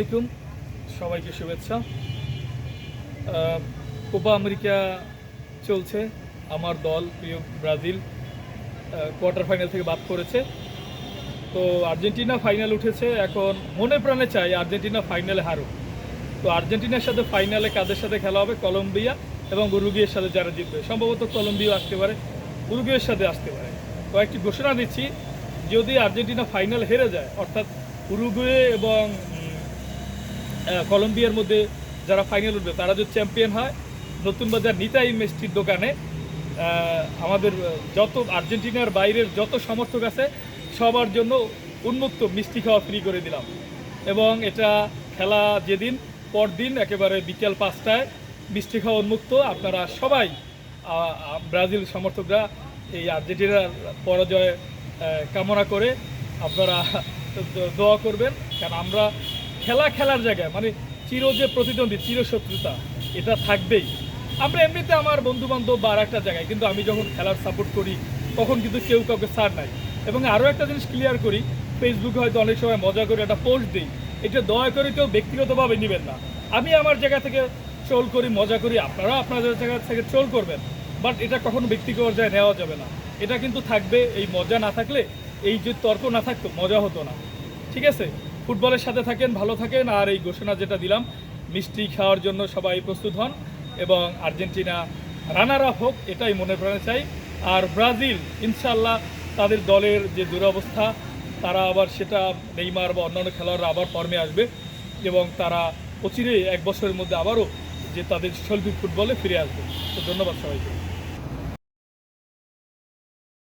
আলাইকুম, সবাইকে শুভেচ্ছা। কোপা আমেরিকা চলছে, আমার দল প্রিয় ব্রাজিল কোয়ার্টার ফাইনাল থেকে বাদ করেছে। তো আর্জেন্টিনা ফাইনাল উঠেছে, এখন মনে প্রাণে চাই আর্জেন্টিনা ফাইনালে হারুক। তো আর্জেন্টিনার সাথে ফাইনালে কাদের সাথে খেলা হবে? কলম্বিয়া এবং উরুগুয়ের সাথে যারা জিতবে, সম্ভবত কলম্বিয়া আসতে পারে, উরুগুয়ের সাথে আসতে পারে। কয়েকটি ঘোষণা দিচ্ছি, যদি আর্জেন্টিনা ফাইনাল হেরে যায়, অর্থাৎ উরুগুয়ে এবং কলম্বিয়ার মধ্যে যারা ফাইনাল উঠবে তারা যদি চ্যাম্পিয়ন হয়, নতুন বাজার নিতাই মিষ্টির দোকানে আমাদের যত আর্জেন্টিনার বাইরের যত সমর্থক আছে সবার জন্য উন্মুক্ত মিষ্টি খাওয়া ফ্রি করে দিলাম। এবং এটা খেলা যেদিন পরদিন একেবারে বিকেল 5টায় মিষ্টি খাওয়া উন্মুক্ত। আপনারা সবাই ব্রাজিল সমর্থকরা এই আর্জেন্টিনার পরাজয় কামনা করে আপনারা দোয়া করবেন, কারণ আমরা খেলার জায়গায় মানে যে প্রতিদ্বন্দ্বী চিরশত্রুতা এটা থাকবেই। আমরা এমনিতে আমার বন্ধুবান্ধব বা আর একটা জায়গায়, কিন্তু আমি যখন খেলার সাপোর্ট করি তখন কিন্তু কেউ কাউকে ছাড় নাই। এবং আরও একটা জিনিস ক্লিয়ার করি, ফেসবুকে হয়তো অনেক সময় মজা করে একটা পোস্ট দিই, এটা দয়া করে কেউ ব্যক্তিগতভাবে নেবেন না। আমি আমার জায়গা থেকে ট্রোল করি, মজা করি, আপনারাও আপনাদের জায়গা থেকে ট্রোল করবেন, বাট এটা কখনো ব্যক্তিগত পর্যায়ে নেওয়া যাবে না। এটা কিন্তু থাকবে, এই মজা না থাকলে, এই যে তর্ক না থাকতো মজা হতো না। ঠিক আছে, ফুটবলের সাথে থাকেন, ভালো থাকেন। আর এই ঘোষণা যেটা দিলাম, মিষ্টি খাওয়ার জন্য সবাই প্রস্তুত হন এবং আর্জেন্টিনা রানার আপ হোক, এটাই মনে প্রাণে চাই। আর ব্রাজিল ইনশাল্লাহ তাদের দলের যে দুরবস্থা, তারা আবার সেটা নেইমার বা অন্যান্য খেলোয়াড়রা আবার ফর্মে আসবে এবং তারা অচিরেই 1 বছরের মধ্যে আবারও যে তাদের শৈল্পিক ফুটবলে ফিরে আসবে। তো ধন্যবাদ সবাইকে।